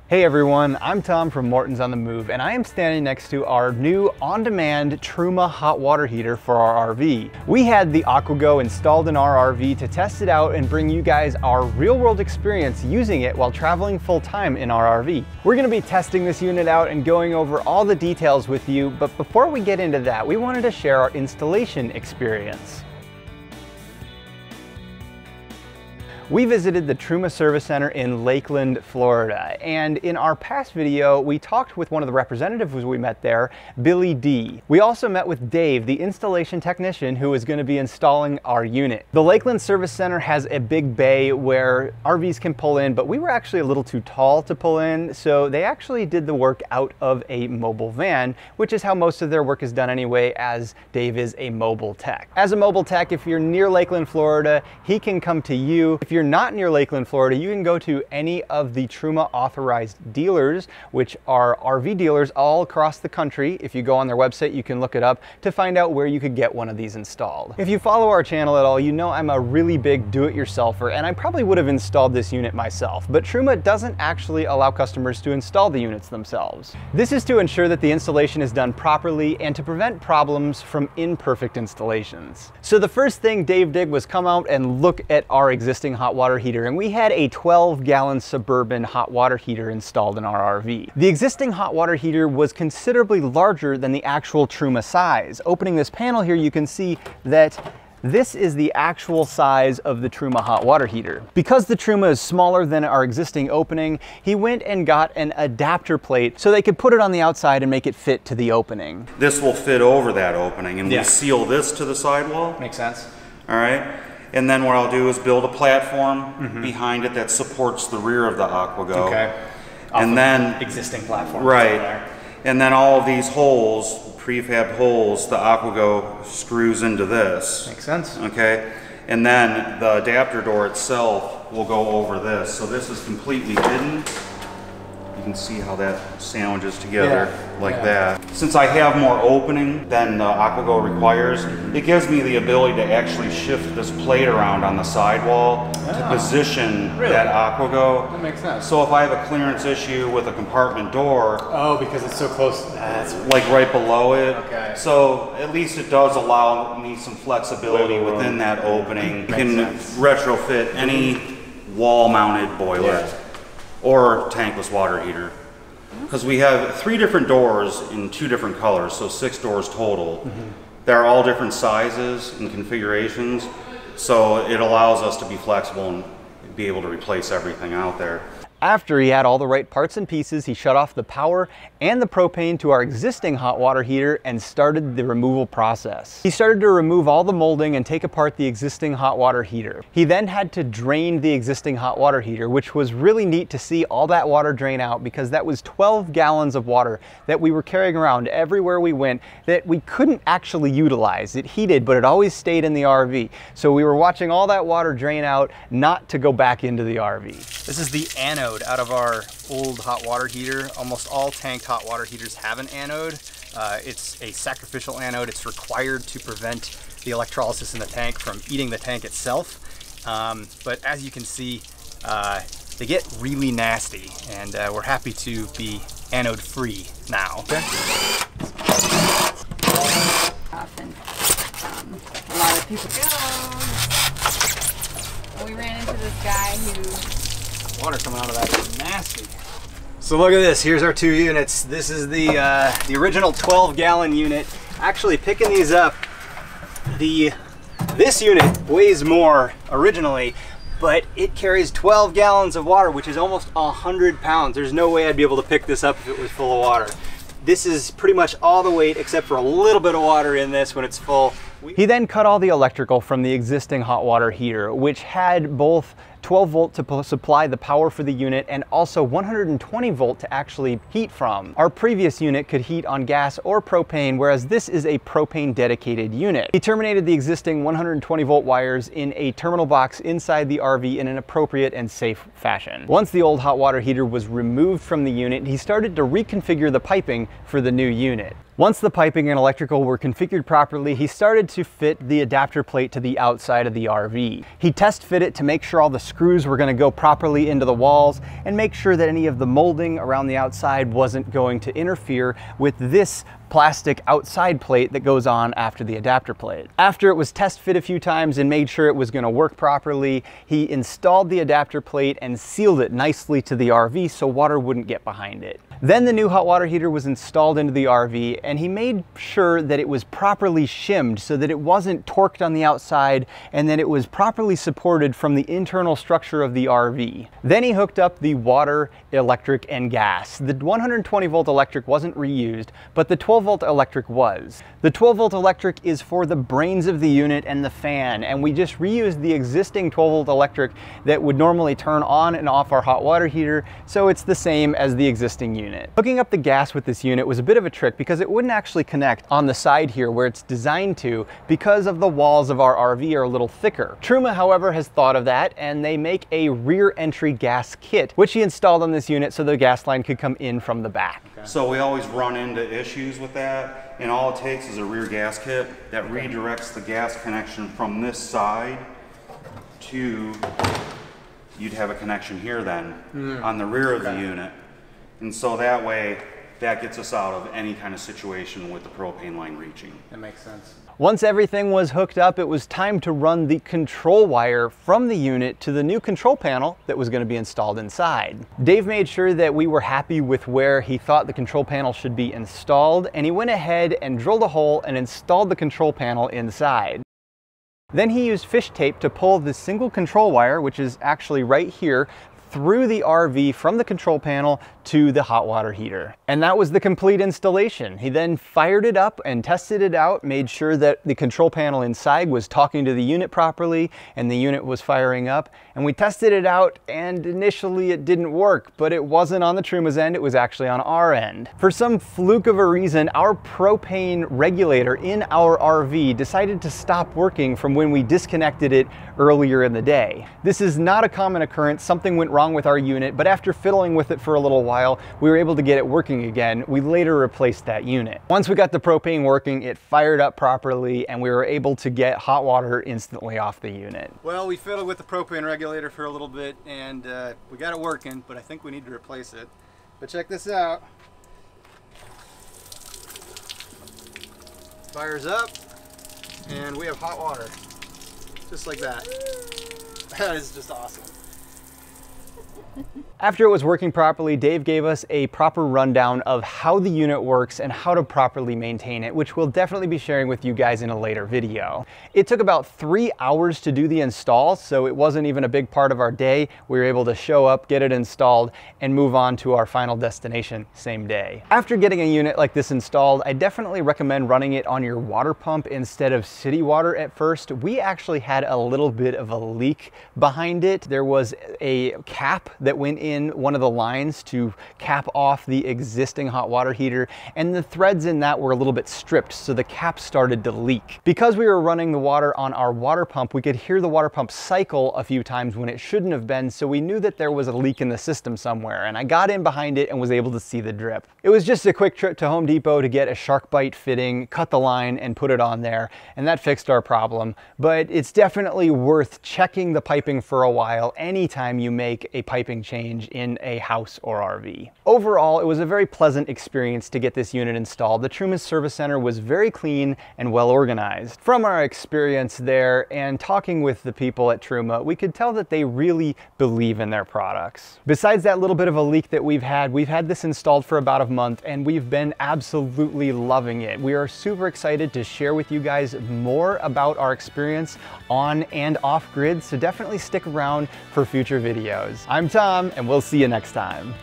Hey everyone, I'm Tom from Mortons on the Move, and I am standing next to our new on-demand Truma hot water heater for our RV. We had the AquaGo installed in our RV to test it out and bring you guys our real-world experience using it while traveling full-time in our RV. We're going to be testing this unit out and going over all the details with you, but before we get into that, we wanted to share our installation experience. We visited the Truma Service Center in Lakeland, Florida, and in our past video, we talked with one of the representatives we met there, Billy D. We also met with Dave, the installation technician who is going to be installing our unit. The Lakeland Service Center has a big bay where RVs can pull in, but we were actually a little too tall to pull in, so they actually did the work out of a mobile van, which is how most of their work is done anyway, as Dave is a mobile tech. As a mobile tech, if you're near Lakeland, Florida, he can come to you. If you're not near Lakeland, Florida, you can go to any of the Truma authorized dealers, which are RV dealers all across the country. If you go on their website, you can look it up to find out where you could get one of these installed. If you follow our channel at all, you know I'm a really big do-it-yourselfer, and I probably would have installed this unit myself, but Truma doesn't actually allow customers to install the units themselves. This is to ensure that the installation is done properly and to prevent problems from imperfect installations. So the first thing Dave did was come out and look at our existing hot water heater, and we had a 12-gallon Suburban hot water heater installed in our RV. The existing hot water heater was considerably larger than the actual Truma size. Opening this panel here, you can see that this is the actual size of the Truma hot water heater. Because the Truma is smaller than our existing opening, he went and got an adapter plate so they could put it on the outside and make it fit to the opening. This will fit over that opening, and we seal this to the sidewall. Makes sense. All right. And then what I'll do is build a platform behind it that supports the rear of the AquaGo. Okay. And then existing platform. Right. And then all of these holes, prefab holes, the AquaGo screws into this. Makes sense. Okay. And then the adapter door itself will go over this. So this is completely hidden. You can see how that sandwiches together like that. Since I have more opening than the AquaGo requires, it gives me the ability to actually shift this plate around on the sidewall to position that AquaGo. That makes sense. So if I have a clearance issue with a compartment door, because it's so close, that's like right below it. Okay. So at least it does allow me some flexibility within that opening. You can retrofit any wall-mounted boiler. Or tankless water heater. Because we have 3 different doors in 2 different colors, so 6 doors total. They're all different sizes and configurations, so it allows us to be flexible and be able to replace everything out there. After he had all the right parts and pieces, he shut off the power and the propane to our existing hot water heater and started the removal process. He started to remove all the molding and take apart the existing hot water heater. He then had to drain the existing hot water heater, which was really neat to see all that water drain out, because that was 12 gallons of water that we were carrying around everywhere we went that we couldn't actually utilize. It heated, but it always stayed in the RV. So we were watching all that water drain out, not to go back into the RV. This is the anode out of our old hot water heater. Almost all tanked hot water heaters have an anode. It's a sacrificial anode. It's required to prevent the electrolysis in the tank from eating the tank itself. But as you can see, they get really nasty, and we're happy to be anode free now. Often, a lot of people go. We ran into this guy who Water coming out of that is nasty. So look at this, here's our 2 units. This is the original 12-gallon unit. Actually picking these up, this unit weighs more originally, but it carries 12 gallons of water, which is almost 100 pounds. There's no way I'd be able to pick this up if it was full of water. This is pretty much all the weight except for a little bit of water in this when it's full. He then cut all the electrical from the existing hot water heater, which had both 12 volt to supply the power for the unit and also 120 volt to actually heat from. Our previous unit could heat on gas or propane, whereas this is a propane dedicated unit. He terminated the existing 120 volt wires in a terminal box inside the RV in an appropriate and safe fashion. Once the old hot water heater was removed from the unit, he started to reconfigure the piping for the new unit. Once the piping and electrical were configured properly, he started to fit the adapter plate to the outside of the RV. He test fit it to make sure all the screws were going to go properly into the walls, and make sure that any of the molding around the outside wasn't going to interfere with this plastic outside plate that goes on after the adapter plate. After it was test fit a few times and made sure it was going to work properly, he installed the adapter plate and sealed it nicely to the RV so water wouldn't get behind it. Then the new hot water heater was installed into the RV, and he made sure that it was properly shimmed so that it wasn't torqued on the outside and that it was properly supported from the internal structure of the RV. Then he hooked up the water, electric, and gas. The 120 volt electric wasn't reused, but the 12 volt electric was. The 12 volt electric is for the brains of the unit and the fan, and we just reused the existing 12 volt electric that would normally turn on and off our hot water heater, so it's the same as the existing unit. Hooking up the gas with this unit was a bit of a trick because it wouldn't actually connect on the side here where it's designed to, because of the walls of our RV are a little thicker. Truma, however, has thought of that, and they make a rear entry gas kit, which he installed on this unit so the gas line could come in from the back. So we always run into issues with that, and all it takes is a rear gas kit that redirects the gas connection from this side to, you'd have a connection here then on the rear of the unit. And so that way, that gets us out of any kind of situation with the propane line reaching. That makes sense. Once everything was hooked up, it was time to run the control wire from the unit to the new control panel that was going to be installed inside. Dave made sure that we were happy with where he thought the control panel should be installed, and he went ahead and drilled a hole and installed the control panel inside. Then he used fish tape to pull the single control wire, which is actually right here, through the RV from the control panel to the hot water heater. And that was the complete installation. He then fired it up and tested it out, made sure that the control panel inside was talking to the unit properly and the unit was firing up. And we tested it out, and initially it didn't work, but it wasn't on the Truma's end, it was actually on our end. For some fluke of a reason, our propane regulator in our RV decided to stop working from when we disconnected it earlier in the day. This is not a common occurrence. Something went wrong with our unit, but after fiddling with it for a little while, we were able to get it working again. We later replaced that unit. Once we got the propane working, it fired up properly, and we were able to get hot water instantly off the unit. Well, we fiddled with the propane regulator for a little bit, and we got it working, but I think we need to replace it. But check this out. Fires up, and we have hot water, just like that. That is just awesome. After it was working properly, Dave gave us a proper rundown of how the unit works and how to properly maintain it, which we'll definitely be sharing with you guys in a later video. It took about 3 hours to do the install, so it wasn't even a big part of our day. We were able to show up, get it installed, and move on to our final destination same day. After getting a unit like this installed, I definitely recommend running it on your water pump instead of city water at first. We actually had a little bit of a leak behind it. There was a cap that went in one of the lines to cap off the existing hot water heater, and the threads in that were a little bit stripped, so the cap started to leak. Because we were running the water on our water pump, we could hear the water pump cycle a few times when it shouldn't have been, so we knew that there was a leak in the system somewhere, and I got in behind it and was able to see the drip. It was just a quick trip to Home Depot to get a shark bite fitting, cut the line, and put it on there, and that fixed our problem. But it's definitely worth checking the piping for a while anytime you make a piping change in a house or RV. Overall, it was a very pleasant experience to get this unit installed. The Truma Service Center was very clean and well organized. From our experience there and talking with the people at Truma, we could tell that they really believe in their products. Besides that little bit of a leak that we've had this installed for about a month, and we've been absolutely loving it. We are super excited to share with you guys more about our experience on and off grid, so definitely stick around for future videos. I'm Tom, and we'll see you next time.